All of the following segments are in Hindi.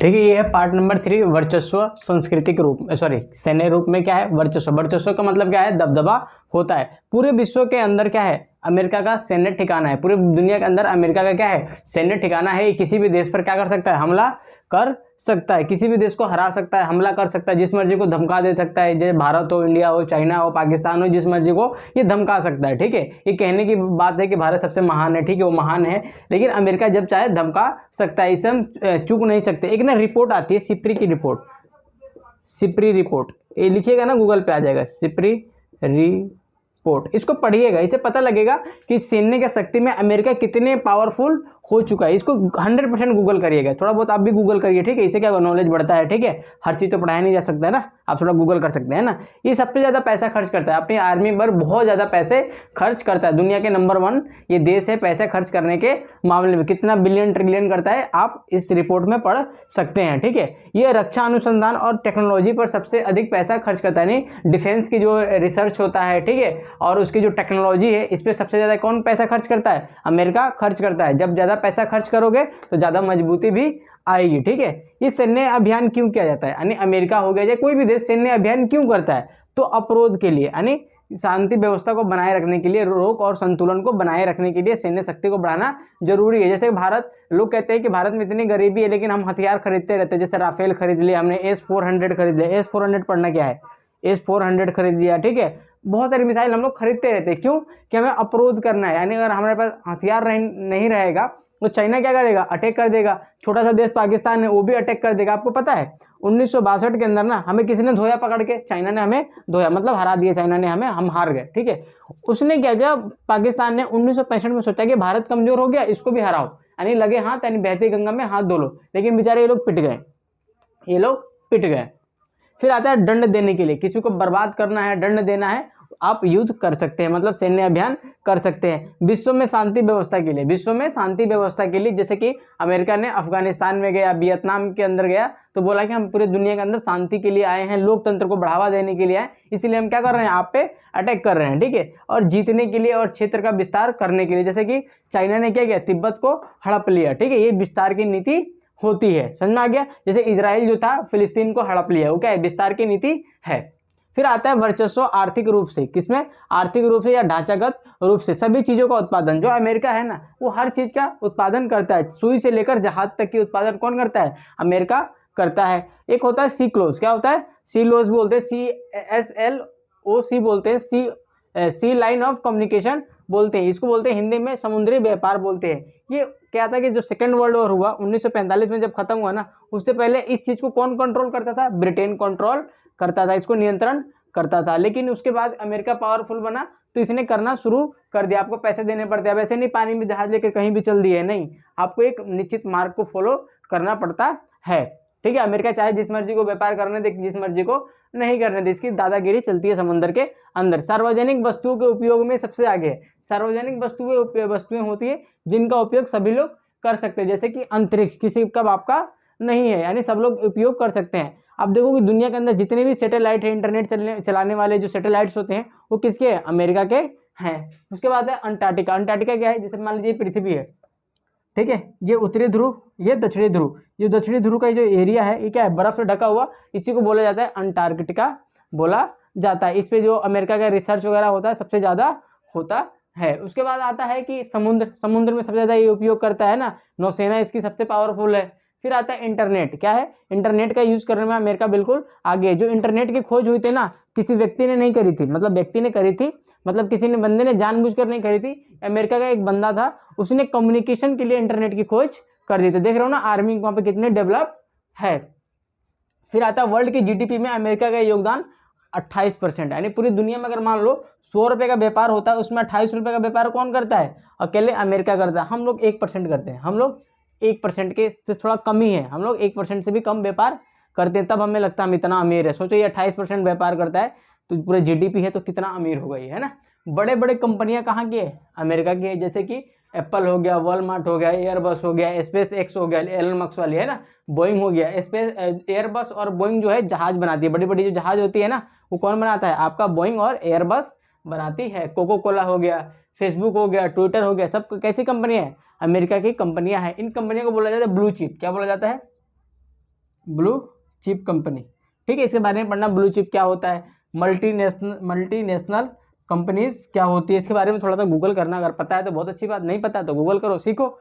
ठीक है, ये है पार्ट नंबर 3, वर्चस्व सांस्कृतिक रूप में, सॉरी सैन्य रूप में क्या है, वर्चस्व। वर्चस्व का मतलब क्या है, दबदबा होता है। पूरे विश्व के अंदर क्या है, अमेरिका का सैन्य ठिकाना है। पूरी दुनिया के अंदर अमेरिका का क्या है, सैन्य ठिकाना है। ये किसी भी देश पर क्या कर सकता है, हमला कर सकता है, किसी भी देश को हरा सकता है, हमला कर सकता है, जिस मर्जी को धमका दे सकता है। जैसे भारत हो, इंडिया हो, चाइना हो, पाकिस्तान हो, जिस मर्जी को ये धमका सकता है। ठीक है, ये कहने की बात है कि भारत सबसे महान है, ठीक है वो महान है, लेकिन अमेरिका जब चाहे धमका सकता है, इसे हम चूक नहीं सकते। एक ना रिपोर्ट आती है सिप्री की रिपोर्ट, सिप्री रिपोर्ट, ये लिखिएगा ना गूगल पे आ जाएगा, सिप्री रिपोर्ट। इसको पढ़िएगा, इससे पता लगेगा कि सैन्य की शक्ति में अमेरिका कितने पावरफुल हो चुका है। इसको 100% गूगल करिएगा, थोड़ा बहुत आप भी गूगल करिए, ठीक है, इससे क्या नॉलेज बढ़ता है। ठीक है, हर चीज़ तो पढ़ाया नहीं जा सकता है ना, आप थोड़ा गूगल कर सकते हैं ना। ये सबसे ज़्यादा पैसा खर्च करता है, अपनी आर्मी पर बहुत ज़्यादा पैसे खर्च करता है। दुनिया के नंबर 1 ये देश है पैसे खर्च करने के मामले में, कितना बिलियन ट्रिलियन करता है आप इस रिपोर्ट में पढ़ सकते हैं। ठीक है, ये रक्षा अनुसंधान और टेक्नोलॉजी पर सबसे अधिक पैसा खर्च करता है, यानी डिफेंस की जो रिसर्च होता है, ठीक है, और उसकी जो टेक्नोलॉजी है, इस पर सबसे ज़्यादा कौन पैसा खर्च करता है, अमेरिका खर्च करता है। जब ज़्यादा पैसा खर्च करोगे तो ज़्यादा मजबूती भी आएगी। ठीक है, ये सैन्य अभियान क्यों किया जाता है, यानी अमेरिका हो गया या कोई भी देश सैन्य अभियान क्यों करता है, तो अवरोध के लिए, यानी शांति व्यवस्था को बनाए रखने के लिए, रोक और संतुलन को बनाए रखने के लिए सैन्य शक्ति को बढ़ाना जरूरी है। जैसे भारत, लोग कहते हैं कि भारत में इतनी गरीबी है लेकिन हम हथियार खरीदते रहते हैं, जैसे राफेल खरीद लिया हमने, S-400 खरीद लिया। S-400 पढ़ना क्या है, S-400 खरीद लिया। ठीक है, बहुत सारी मिसाइल हम लोग खरीदते रहते हैं, क्यों कि हमें अवरोध करना है, यानी अगर हमारे पास हथियार नहीं रहेगा तो चाइना क्या करेगा, अटैक कर देगा। छोटा सा देश पाकिस्तान है, वो भी अटैक कर देगा। आपको पता है 1962 के अंदर ना हमें किसी ने धोया पकड़ के, चाइना ने हमें धोया, मतलब हरा दिया चाइना ने हमें, हम हार गए। ठीक है, उसने क्या किया, पाकिस्तान ने 1965 में सोचा कि भारत कमजोर हो गया, इसको भी हराओ, यानी लगे हाथ, यानी बहती गंगा में हाथ धो लो। लेकिन बेचारे ये लोग पिट गए, ये लोग पिट गए। फिर आता है दंड देने के लिए, किसी को बर्बाद करना है, दंड देना है, आप युद्ध कर सकते हैं, मतलब सैन्य अभियान कर सकते हैं। विश्व में शांति व्यवस्था के लिए, विश्व में शांति व्यवस्था के लिए, जैसे कि अमेरिका ने अफगानिस्तान में गया, वियतनाम के अंदर गया, तो बोला कि हम पूरी दुनिया के अंदर शांति के लिए आए हैं, लोकतंत्र को बढ़ावा देने के लिए आए, इसीलिए हम क्या कर रहे हैं, आप पे अटैक कर रहे हैं। ठीक है, और जीतने के लिए और क्षेत्र का विस्तार करने के लिए, जैसे कि चाइना ने क्या किया, तिब्बत को हड़प लिया। ठीक है, ये विस्तार की नीति होती है, समझ में आ गया। जैसे इजराइल जो था फिलिस्तीन को हड़प लिया, वो क्या है, विस्तार की नीति है। फिर आता है वर्चस्व आर्थिक रूप से, किसमें, आर्थिक रूप से या ढांचागत रूप से, सभी चीजों का उत्पादन। जो अमेरिका है ना, वो हर चीज का उत्पादन करता है, सुई से लेकर जहाज तक की उत्पादन कौन करता है, अमेरिका करता है। एक होता है सी क्लोज, क्या होता है, सी क्लोज बोलते हैं, CSLOC बोलते हैं, सी लाइन ऑफ कम्युनिकेशन बोलते हैं, इसको बोलते हैं हिंदी में समुद्री व्यापार बोलते हैं। ये क्या था कि जो सेकेंड वर्ल्ड वॉर हुआ 1945 में जब खत्म हुआ ना, उससे पहले इस चीज को कौन कंट्रोल करता था, ब्रिटेन कंट्रोल करता था, इसको नियंत्रण करता था। लेकिन उसके बाद अमेरिका पावरफुल बना तो इसने करना शुरू कर दिया। आपको पैसे देने पड़ते हैं, वैसे नहीं पानी में जहाज लेकर कहीं भी चल दिए, नहीं, आपको एक निश्चित मार्ग को फॉलो करना पड़ता है। ठीक है, अमेरिका चाहे जिस मर्जी को व्यापार करने दे, जिस मर्जी को नहीं करने दे, इसकी दादागिरी चलती है समुद्र के अंदर। सार्वजनिक वस्तुओं के उपयोग में सबसे आगे है, सार्वजनिक वस्तुएं होती है जिनका उपयोग सभी लोग कर सकते हैं, जैसे कि अंतरिक्ष किसी का आपका नहीं है, यानी सब लोग उपयोग कर सकते हैं। आप देखो कि दुनिया के अंदर जितने भी सैटेलाइट है, इंटरनेट चलाने वाले जो सैटेलाइट्स होते हैं, वो किसके हैं, अमेरिका के हैं। उसके बाद है अंटार्कटिका। अंटार्कटिका क्या है, जैसे मान लीजिए पृथ्वी है, ठीक है, ये उत्तरी ध्रुव, ये दक्षिणी ध्रुव, ये दक्षिणी ध्रुव का जो एरिया है, ये क्या है, बर्फ से ढका हुआ, इसी को बोला जाता है अंटार्कटिका बोला जाता है। इस पे जो अमेरिका का रिसर्च वगैरह होता है सबसे ज्यादा होता है। उसके बाद आता है कि समुद्र में सबसे ज्यादा ये उपयोग करता है ना, नौसेना इसकी सबसे पावरफुल है। फिर आता है इंटरनेट, क्या है, इंटरनेट का यूज करने में अमेरिका बिल्कुल आगे है। जो इंटरनेट की खोज हुई थी ना, किसी व्यक्ति ने नहीं करी थी, मतलब व्यक्ति ने करी थी, मतलब किसी ने बंदे ने जानबूझकर नहीं करी थी, अमेरिका का एक बंदा था, उसने कम्युनिकेशन के लिए इंटरनेट की खोज कर दी थी। देख रहे हो ना आर्मी वहां पे कितने डेवलप है। फिर आता है वर्ल्ड की जीडीपी में अमेरिका का योगदान 28%, यानी पूरी दुनिया में अगर मान लो 100 रुपए का व्यापार होता है, उसमें 28 रुपए का व्यापार कौन करता है, अकेले अमेरिका करता है। हम लोग 1% करते हैं, हम लोग 1% के से थोड़ा कम ही है, हम लोग 1% से भी कम व्यापार करते हैं, तब हमें लगता है हम इतना अमीर है। सोचो ये 28% व्यापार करता है तो पूरे जीडीपी है तो कितना अमीर हो गई है ना। बड़े बड़े कंपनियां कहाँ की है, अमेरिका की है, जैसे कि एप्पल हो गया, वॉलमार्ट हो गया, एयरबस हो गया, स्पेस एक्स हो गया, एलन मस्क वाली है ना, बोइंग हो गया। स्पेस एयरबस और बोइंग जो है जहाज बनाती है, बड़ी बड़ी जो जहाज होती है ना, वो कौन बनाता है, आपका बोइंग और एयरबस बनाती है। कोको कोला हो गया, फेसबुक हो गया, ट्विटर हो गया, सब कैसी कंपनियां है, अमेरिका की कंपनियां हैं। इन कंपनियों को बोला जाता है ब्लू चिप, क्या बोला जाता है, ब्लू चिप कंपनी, ठीक है। इसके बारे में पढ़ना, ब्लू चिप क्या होता है, मल्टीनेशनल कंपनीज क्या होती है, इसके बारे में थोड़ा सा गूगल करना। अगर पता है तो बहुत अच्छी बात, नहीं पता है तो गूगल करो, सीखो।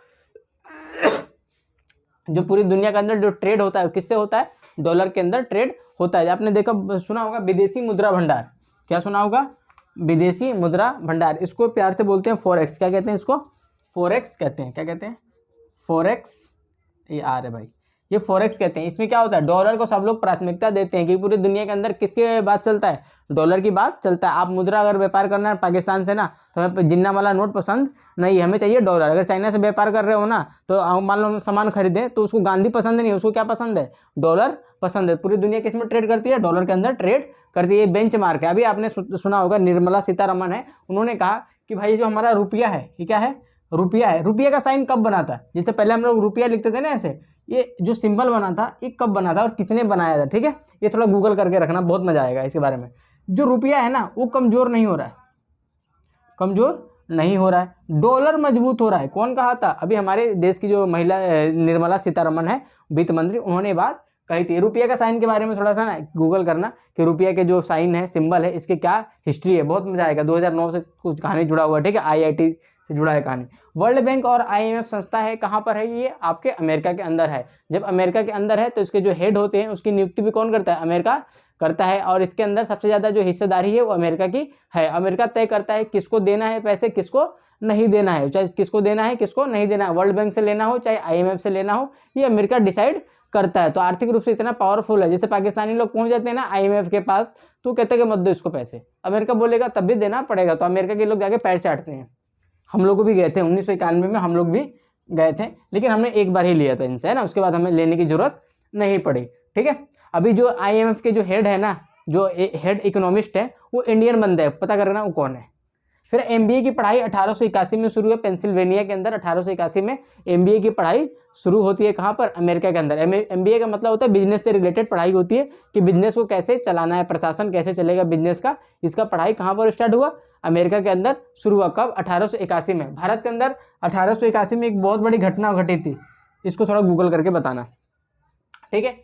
जो पूरी दुनिया के अंदर जो ट्रेड होता है किससे होता है, डॉलर के अंदर ट्रेड होता है। आपने देखा सुना होगा विदेशी मुद्रा भंडार, क्या सुना होगा, विदेशी मुद्रा भंडार, इसको प्यार से बोलते हैं फॉरेक्स। क्या कहते हैं इसको, फॉरेक्स कहते हैं। क्या कहते हैं, फॉरेक्स, ये आ रहे भाई, ये फॉरेक्स कहते हैं। इसमें क्या होता है, डॉलर को सब लोग प्राथमिकता देते हैं कि पूरी दुनिया के अंदर किसके बात चलता है, डॉलर की बात चलता है। आप मुद्रा अगर व्यापार करना है पाकिस्तान से ना, तो हमें जिन्ना वाला नोट पसंद नहीं, हमें चाहिए डॉलर। अगर चाइना से व्यापार कर रहे हो ना, तो मान लो हम सामान खरीदें तो उसको गांधी पसंद नहीं है, उसको क्या पसंद है, डॉलर पसंद है। पूरी दुनिया किस में ट्रेड करती है, डॉलर के अंदर ट्रेड करती है। ये बेंचमार्क है। अभी आपने सुना होगा निर्मला सीतारमण है, उन्होंने कहा कि भाई जो हमारा रुपया है, ये क्या है, रुपया है। रुपये का साइन कब बना था, जैसे पहले हम लोग रुपया लिखते थे ना ऐसे, ये जो सिंबल बना था ये कब बना था और किसने बनाया था, ठीक है। ये थोड़ा गूगल करके रखना, बहुत मजा आएगा इसके बारे में। जो रुपया है ना वो कमजोर नहीं हो रहा है, कमजोर नहीं हो रहा है, डॉलर मजबूत हो रहा है। कौन कहा था, अभी हमारे देश की जो महिला निर्मला सीतारमण है, वित्त मंत्री, उन्होंने बात कही थी। रुपये का साइन के बारे में थोड़ा सा ना गूगल करना कि रुपये के जो साइन है, सिंबल है, इसके क्या हिस्ट्री है, बहुत मजा आएगा। 2009 से कुछ कहानी जुड़ा हुआ है, ठीक है, IIT से जुड़ा है कहानी। वर्ल्ड बैंक और IMF संस्था है, कहाँ पर है ये, आपके अमेरिका के अंदर है। जब अमेरिका के अंदर है तो इसके जो हेड होते हैं उसकी नियुक्ति भी कौन करता है, अमेरिका करता है। और इसके अंदर सबसे ज़्यादा जो हिस्सेदारी है वो अमेरिका की है। अमेरिका तय करता है किसको देना है पैसे, किसको नहीं देना है, चाहे किसको देना है किसको नहीं देना है। वर्ल्ड बैंक से लेना हो चाहे IMF से लेना हो, ये अमेरिका डिसाइड करता है। तो आर्थिक रूप से इतना पावरफुल है। जैसे पाकिस्तानी लोग पहुंच जाते हैं ना IMF के पास, तो कहते हैं कि मत दो इसको पैसे, अमेरिका बोलेगा तब भी देना पड़ेगा, तो अमेरिका के लोग जाके पैर चाटते हैं। हम लोग भी गए थे 1991 में, हम लोग भी गए थे, लेकिन हमने एक बार ही लिया था इनसे, है ना, उसके बाद हमें लेने की जरूरत नहीं पड़ी, ठीक है। अभी जो IMF के जो हेड है ना, जो हेड इकोनॉमिस्ट है, वो इंडियन बंदा है, पता करना वो कौन है। फिर MBA की पढ़ाई 1881 में शुरू है, पेंसिल्वेनिया के अंदर 1881 में MBA की पढ़ाई शुरू होती है। कहाँ पर, अमेरिका के अंदर। MBA का मतलब होता है बिजनेस से रिलेटेड पढ़ाई होती है, कि बिजनेस को कैसे चलाना है, प्रशासन कैसे चलेगा बिजनेस का। इसका पढ़ाई कहाँ पर स्टार्ट हुआ, अमेरिका के अंदर शुरू हुआ। कब, 1881 में। भारत के अंदर 1881 में एक बहुत बड़ी घटना घटी थी, इसको थोड़ा गूगल करके बताना, ठीक है।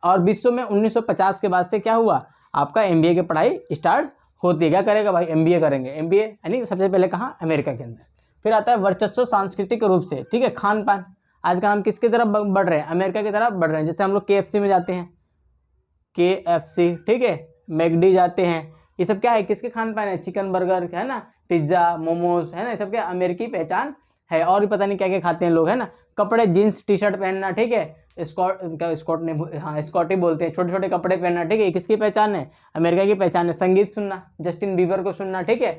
और विश्व में 1950 के बाद से क्या हुआ, आपका MBA की पढ़ाई स्टार्ट होती है। क्या करेगा भाई, MBA करेंगे। MBA यानी सबसे पहले कहाँ, अमेरिका के अंदर। फिर आता है वर्चस्व सांस्कृतिक रूप से, ठीक है, खान पान। आज का हम किसकी तरफ बढ़ रहे हैं, अमेरिका की तरफ बढ़ रहे हैं। जैसे हम लोग KFC में जाते हैं, KFC, ठीक है, मैकडी जाते हैं, ये सब क्या है, किसके खान पान है, चिकन बर्गर है ना, पिज्जा, मोमोज, है ना, ये सब क्या अमेरिकी पहचान है। और भी पता नहीं क्या क्या खाते हैं लोग, है ना। कपड़े, जीन्स टी शर्ट पहनना, ठीक है, स्कॉट नहीं, हाँ स्कॉटी बोलते हैं, छोटे छोटे कपड़े पहनना, ठीक है, किसकी पहचान है, अमेरिका की पहचान है। संगीत सुनना, जस्टिन बीबर को सुनना, ठीक है,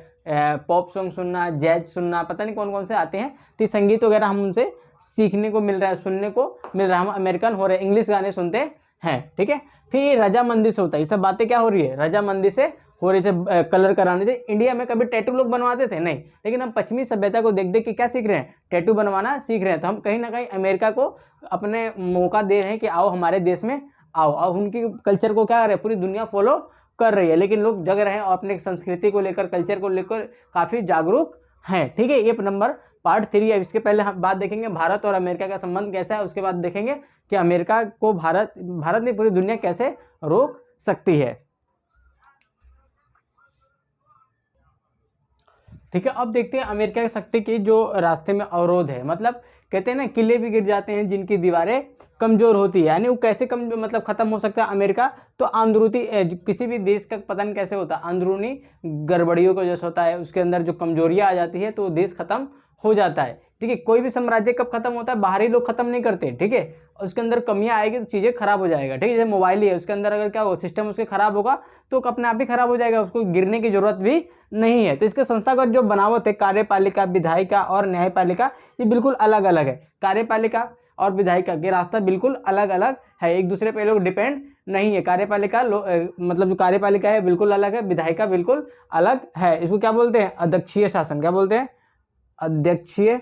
पॉप सॉन्ग सुनना, जैज सुनना, पता नहीं कौन कौन से आते हैं, तो संगीत वगैरह हम उनसे सीखने को मिल रहा है, सुनने को मिल रहा है, हम अमेरिकन हो रहे हैं, इंग्लिश गाने सुनते हैं, ठीक है। फिर ये रजामंदी से होता है, ये सब बातें क्या हो रही है, रजामंदी से हो रही थे। कलर कराने थे। इंडिया में कभी टैटू लोग बनवाते थे नहीं, लेकिन हम पश्चिमी सभ्यता को देख देख के क्या सीख रहे हैं, टैटू बनवाना सीख रहे हैं। तो हम कहीं ना कहीं अमेरिका को अपने मौका दे रहे हैं कि आओ हमारे देश में आओ। अब उनकी कल्चर को क्या कर रहे हैं, पूरी दुनिया फॉलो कर रही है, लेकिन लोग जग रहे हैं और अपने संस्कृति को लेकर, कल्चर को लेकर काफ़ी जागरूक हैं, ठीक है। ये नंबर पार्ट 3 है। इसके पहले हम बात देखेंगे भारत और अमेरिका का संबंध कैसा है, उसके बाद देखेंगे कि अमेरिका को भारत ने पूरी दुनिया कैसे रोक सकती है, ठीक है। अब देखते हैं अमेरिका की शक्ति की जो रास्ते में अवरोध है। मतलब कहते हैं ना, किले भी गिर जाते हैं जिनकी दीवारें कमजोर होती है, यानी वो कैसे कम मतलब खत्म हो सकता है अमेरिका, तो अंदरूनी किसी भी देश का पतन कैसे होता है, अंदरूनी गड़बड़ियों की वजह से होता है। उसके अंदर जो कमजोरियां आ जाती है तो वो देश खत्म हो जाता है, ठीक है। कोई भी साम्राज्य कब खत्म होता है, बाहरी लोग खत्म नहीं करते, ठीक है। उसके अंदर कमियां आएगी तो चीजें खराब हो जाएगा, ठीक है। जैसे मोबाइल ही है, उसके अंदर अगर क्या हो, सिस्टम उसके खराब होगा तो अपने आप ही खराब हो जाएगा, उसको गिरने की जरूरत भी नहीं है। तो इसके संस्थागत जो बनावट है, कार्यपालिका, विधायिका और न्यायपालिका, ये बिल्कुल अलग अलग है। कार्यपालिका और विधायिका के रास्ता बिल्कुल अलग अलग है, एक दूसरे पे लोग डिपेंड नहीं है। कार्यपालिका मतलब जो कार्यपालिका है बिल्कुल अलग है, विधायिका बिल्कुल अलग है। इसको क्या बोलते हैं, अध्यक्षीय शासन, क्या बोलते हैं, अध्यक्षीय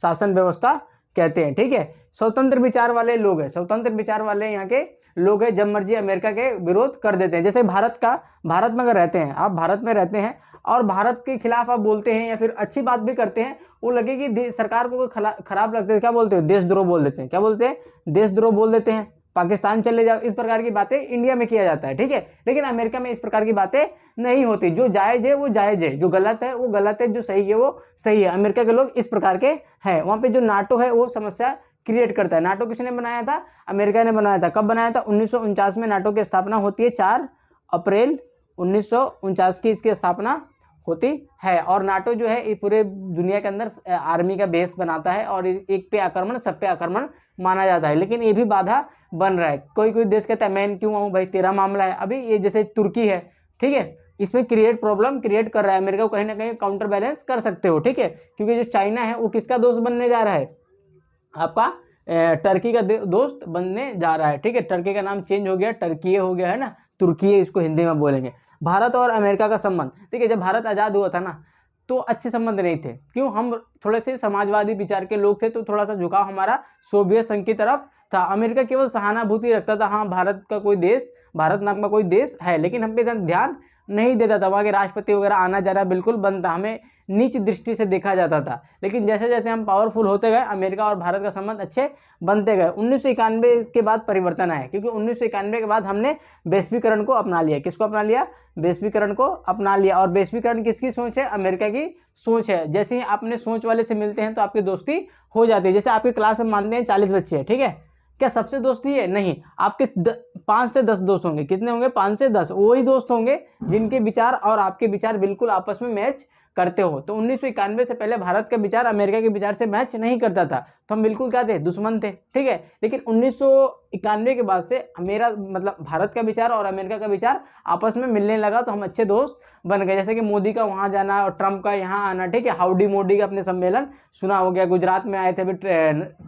शासन व्यवस्था कहते हैं, ठीक है। स्वतंत्र विचार वाले लोग हैं, स्वतंत्र विचार वाले यहाँ के लोग हैं, जब मर्जी अमेरिका के विरोध कर देते हैं। जैसे भारत में अगर रहते हैं आप, भारत में रहते हैं और भारत के खिलाफ आप बोलते हैं या फिर अच्छी बात भी करते हैं, वो लगे कि सरकार को खराब लगता है, क्या बोलते हैं, देशद्रोह बोल देते हैं। क्या बोलते हैं, देशद्रोह बोल देते हैं, पाकिस्तान चले जाओ, इस प्रकार की बातें इंडिया में किया जाता है, ठीक है। लेकिन अमेरिका में इस प्रकार की बातें नहीं होती, जो जायज है वो जायज है, जो गलत है वो गलत है, जो सही है वो सही है। अमेरिका के लोग इस प्रकार के हैं। वहां पे जो नाटो है वो समस्या क्रिएट करता है। नाटो किसने बनाया था? अमेरिका ने बनाया था। कब बनाया था? 1949 में नाटो की स्थापना होती है, 4 अप्रैल 1949 की इसकी स्थापना होती है। और नाटो जो है ये पूरे दुनिया के अंदर आर्मी का बेस बनाता है और एक पे आक्रमण सब पे आक्रमण माना जाता है। लेकिन ये भी बाधा बन रहा है। कोई कोई देश कहता है मैं क्यों आऊँ भाई, तेरा मामला है। अभी ये जैसे तुर्की है, ठीक है, इसमें प्रॉब्लम क्रिएट कर रहा है। अमेरिका को कहीं ना कहीं काउंटर बैलेंस कर सकते हो, ठीक है। क्योंकि जो चाइना है वो किसका दोस्त बनने जा रहा है? आपका टर्की का दोस्त बनने जा रहा है, ठीक है। टर्की का नाम चेंज हो गया, टर्की हो गया है ना, तुर्की इसको हिंदी में बोलेंगे। भारत और अमेरिका का संबंध, ठीक है, जब भारत आज़ाद हुआ था ना तो अच्छे संबंध नहीं थे। क्यों? हम थोड़े से समाजवादी विचार के लोग थे, तो थोड़ा सा झुकाव हमारा सोवियत संघ की तरफ था। अमेरिका केवल सहानुभूति रखता था, हाँ भारत का कोई देश, भारत नाम का कोई देश है, लेकिन हम पे ध्यान नहीं देता था। वहाँ के राष्ट्रपति वगैरह आना जाना बिल्कुल बंद था, हमें नीच दृष्टि से देखा जाता था। लेकिन जैसे जैसे हम पावरफुल होते गए, अमेरिका और भारत का संबंध अच्छे बनते गए। 1991 के बाद परिवर्तन आया, क्योंकि 1991 के बाद हमने वैश्वीकरण को अपना लिया। किसको अपना लिया? वैश्वीकरण को अपना लिया। और वैश्वीकरण किसकी सोच है? अमेरिका की सोच है। जैसे ही आपने सोच वाले से मिलते हैं तो आपकी दोस्ती हो जाती है। जैसे आपकी क्लास में मानते हैं 40 बच्चे हैं, ठीक है, क्या सबसे दोस्ती है? नहीं, आपके 5 से 10 दोस्त होंगे। कितने होंगे? 5 से 10। वही दोस्त होंगे जिनके विचार और आपके विचार बिल्कुल आपस में मैच करते हो। तो 1991 से पहले भारत का विचार अमेरिका के विचार से मैच नहीं करता था, तो हम बिल्कुल क्या थे? दुश्मन थे, ठीक है। लेकिन 1991 के बाद से मेरा मतलब भारत का विचार और अमेरिका का विचार आपस में मिलने लगा, तो हम अच्छे दोस्त बन गए। जैसे कि मोदी का वहाँ जाना और ट्रंप का यहाँ आना, ठीक है, हाउडी मोदी का अपने सम्मेलन सुना हो गया, गुजरात में आए थे अभी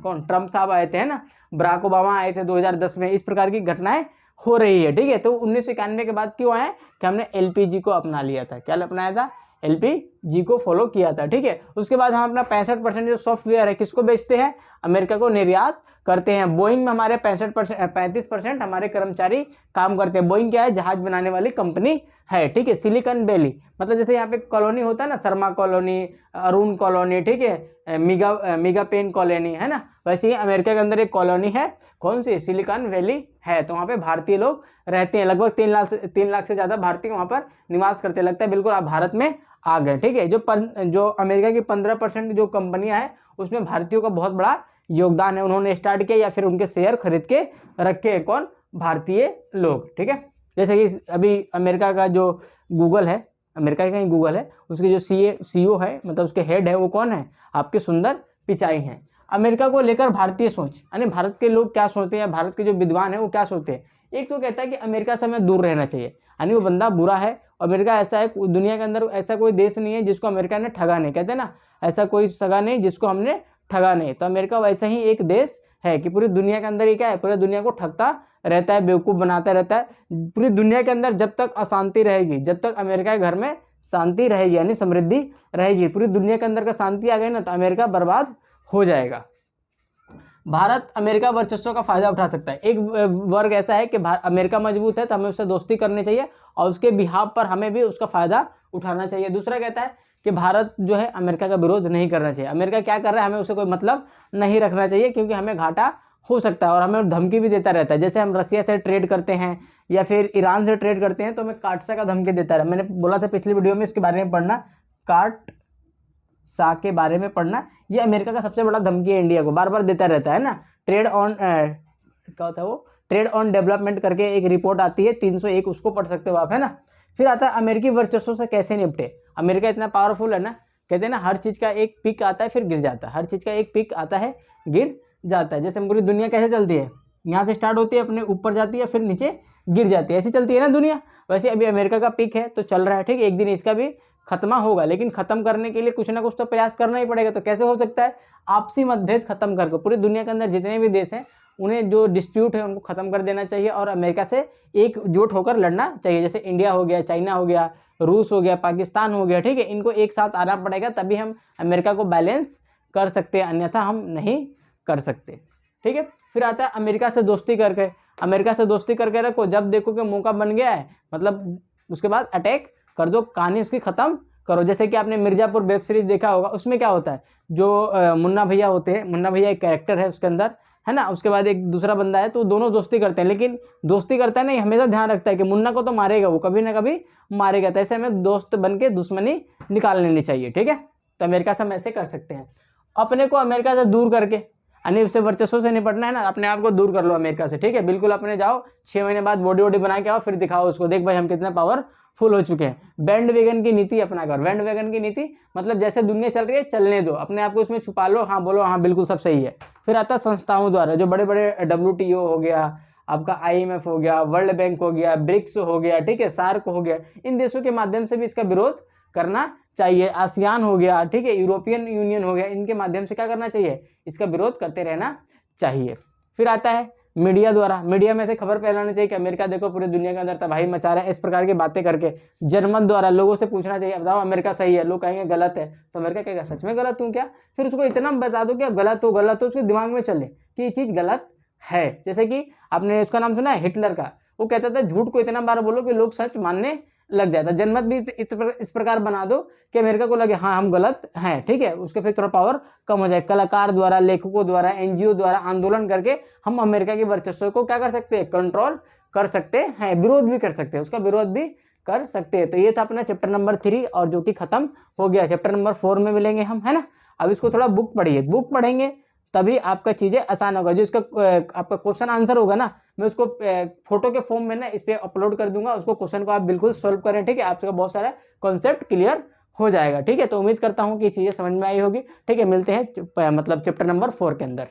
कौन? ट्रंप साहब आए थे, है ना, बराक ओबामा आए थे 2010 में। इस प्रकार की घटनाएं हो रही है, ठीक है। तो 1991 के बाद क्यों आए? कि हमने एलपीजी को अपना लिया था। क्या अपनाया था? एलपीजी को फॉलो किया था, ठीक है। उसके बाद हम अपना 65% जो सॉफ्टवेयर है किसको बेचते हैं? अमेरिका को निर्यात करते हैं। बोइंग में हमारे 35% हमारे कर्मचारी काम करते हैं। बोइंग क्या है? जहाज बनाने वाली कंपनी है, ठीक है। सिलिकॉन वैली मतलब जैसे यहाँ पे कॉलोनी होता है ना, शर्मा कॉलोनी, अरुण कॉलोनी, ठीक है, मिगा पेन कॉलोनी, है ना, वैसे ही अमेरिका के अंदर एक कॉलोनी है। कौन सी? सिलिकॉन वैली है। तो वहाँ पे भारतीय लोग रहते हैं, लगभग 3 लाख से ज़्यादा भारतीय वहाँ पर निवास करते। लगता है बिल्कुल आप भारत में आ गए, ठीक है। जो अमेरिका की 15% जो कंपनियां हैं उसमें भारतीयों का बहुत बड़ा योगदान है। उन्होंने स्टार्ट किया या फिर उनके शेयर खरीद के रखे हैं। कौन? भारतीय लोग, ठीक है। जैसे कि अभी अमेरिका का जो गूगल है, अमेरिका का ही गूगल है, उसके जो सीईओ है, मतलब उसके हेड है, वो कौन है? आपके सुंदर पिचाई हैं। अमेरिका को लेकर भारतीय सोच, यानी भारत के लोग क्या सोचते हैं, भारत के जो विद्वान है वो क्या सोचते हैं। एक तो कहता है कि अमेरिका से हमें दूर रहना चाहिए, यानी वो बंदा बुरा है। अमेरिका ऐसा है, दुनिया के अंदर ऐसा कोई देश नहीं है जिसको अमेरिका ने ठगा नहीं, कहते हैं ना, ऐसा कोई सगा नहीं जिसको हमने ठगा नहीं। तो अमेरिका वैसा ही एक देश है कि पूरी दुनिया के अंदर ये क्या है? पूरी दुनिया को ठगता रहता है, बेवकूफ़ बनाता रहता है। पूरी दुनिया के अंदर जब तक अशांति रहेगी, जब तक अमेरिका के घर में शांति रहेगी, यानी समृद्धि रहेगी, पूरी दुनिया के अंदर का शांति आ गई ना, तो अमेरिका बर्बाद हो जाएगा। भारत अमेरिका वर्चस्व का फायदा उठा सकता है। एक वर्ग ऐसा है कि अमेरिका मजबूत है तो हमें उससे दोस्ती करनी चाहिए और उसके बिहाव पर हमें भी उसका फायदा उठाना चाहिए। दूसरा कहता है कि भारत जो है अमेरिका का विरोध नहीं करना चाहिए। अमेरिका क्या कर रहा है हमें उससे कोई मतलब नहीं रखना चाहिए, क्योंकि हमें घाटा हो सकता है और हमें धमकी भी देता रहता है। जैसे हम रसिया से ट्रेड करते हैं या फिर ईरान से ट्रेड करते हैं तो हमें काटसा का धमकी देता है। मैंने बोला था पिछली वीडियो में इसके बारे में पढ़ना, काटसा के बारे में पढ़ना। ये अमेरिका का सबसे बड़ा धमकी है, इंडिया को बार बार देता रहता है ना। ट्रेड ऑन क्या होता है वो, ट्रेड ऑन डेवलपमेंट करके एक रिपोर्ट आती है 301, उसको पढ़ सकते हो आप, है ना। फिर आता है अमेरिकी वर्चस्व से कैसे निपटे। अमेरिका इतना पावरफुल है ना, कहते हैं ना हर चीज़ का एक पिक आता है फिर गिर जाता है, हर चीज़ का एक पिक आता है गिर जाता है। जैसे पूरी दुनिया कैसे चलती है, यहाँ से स्टार्ट होती है, अपने ऊपर जाती है, फिर नीचे गिर जाती है, ऐसी चलती है ना दुनिया। वैसे अभी अमेरिका का पिक है तो चल रहा है, ठीक है, एक दिन इसका भी खत्म होगा, लेकिन खत्म करने के लिए कुछ ना कुछ तो प्रयास करना ही पड़ेगा। तो कैसे हो सकता है? आपसी मतभेद खत्म करके पूरी दुनिया के अंदर जितने भी देश हैं उन्हें जो डिस्प्यूट है उनको खत्म कर देना चाहिए और अमेरिका से एकजुट होकर लड़ना चाहिए। जैसे इंडिया हो गया, चाइना हो गया, रूस हो गया, पाकिस्तान हो गया, ठीक है, इनको एक साथ आना पड़ेगा, तभी हम अमेरिका को बैलेंस कर सकते हैं, अन्यथा हम नहीं कर सकते, ठीक है। फिर आता है अमेरिका से दोस्ती करके। अमेरिका से दोस्ती करके रखो, जब देखो कि मौका बन गया है मतलब उसके बाद अटैक कर दो, कहानी उसकी खत्म करो। जैसे कि आपने मिर्जापुर वेब सीरीज देखा होगा, उसमें क्या होता है, जो मुन्ना भैया होते हैं, मुन्ना भैया एक कैरेक्टर है उसके अंदर, है ना। उसके बाद एक दूसरा बंदा है, तो दोनों दोस्ती करते हैं, लेकिन दोस्ती करता है नहीं, हमेशा ध्यान रखता है कि मुन्ना को तो मारेगा, वो कभी ना कभी मारेगा, तो ऐसे हमें दोस्त बन के दुश्मनी निकाल लेनी चाहिए, ठीक है। तो अमेरिका से हम ऐसे कर सकते हैं। अपने को अमेरिका से दूर करके, यानी उससे वर्चस्व से निपटना है ना, अपने आप को दूर कर लो अमेरिका से, ठीक है। बिल्कुल अपने जाओ, 6 महीने बाद बॉडी वॉडी बना के आओ, फिर दिखाओ उसको, देख भाई हम कितने पावरफुल हो चुके हैं। बैंड वैगन की नीति अपना कर। बैंड वैगन की नीति मतलब जैसे दुनिया चल रही है चलने दो, अपने आप को इसमें छुपा लो, हाँ बोलो हाँ बिल्कुल सब सही है। फिर आता है संस्थाओं द्वारा, जो बड़े बड़े WTO हो गया, आपका IMF हो गया, वर्ल्ड बैंक हो गया, ब्रिक्स हो गया, ठीक है, सार्क हो गया, इन देशों के माध्यम से भी इसका विरोध करना चाहिए। आसियान हो गया, ठीक है, यूरोपियन यूनियन हो गया, इनके माध्यम से क्या करना चाहिए, इसका विरोध करते रहना चाहिए। फिर आता है मीडिया द्वारा। मीडिया में से खबर फैलानी चाहिए कि अमेरिका देखो पूरी दुनिया के अंदर तबाही मचा रहा है, इस प्रकार की बातें करके। जर्मन द्वारा लोगों से पूछना चाहिए, बताओ अमेरिका सही है, लोग कहेंगे गलत है, तो अमेरिका कहेगा सच में गलत हूँ क्या। फिर उसको इतना बता दो कि गलत हो उसके दिमाग में चले कि ये चीज़ गलत है। जैसे कि आपने उसका नाम सुना है हिटलर का, वो कहता था झूठ को इतना बार बोलो कि लोग सच मानने लग जाता। जनमत भी इस प्रकार बना दो कि अमेरिका को लगे हाँ हम गलत हैं, ठीक है, उसके फिर थोड़ा पावर कम हो जाए। कलाकार द्वारा, लेखकों द्वारा, NGO द्वारा आंदोलन करके हम अमेरिका के वर्चस्व को क्या कर सकते हैं, कंट्रोल कर सकते हैं, विरोध भी कर सकते हैं, उसका विरोध भी कर सकते हैं। तो ये था अपना चैप्टर नंबर 3 और जो कि खत्म हो गया। चैप्टर नंबर 4 में मिलेंगे हम, है ना। अब इसको थोड़ा बुक पढ़िए, बुक पढ़ेंगे तभी आपका चीज़ें आसान होगा। जो इसका आपका क्वेश्चन आंसर होगा ना, मैं उसको फोटो के फॉर्म में ना इस पर अपलोड कर दूंगा, उसको क्वेश्चन को आप बिल्कुल सॉल्व करें, ठीक है, आपका बहुत सारा कॉन्सेप्ट क्लियर हो जाएगा, ठीक है। तो उम्मीद करता हूँ कि चीज़ें समझ में आई होगी, ठीक है। मिलते हैं मतलब चैप्टर नंबर 4 के अंदर।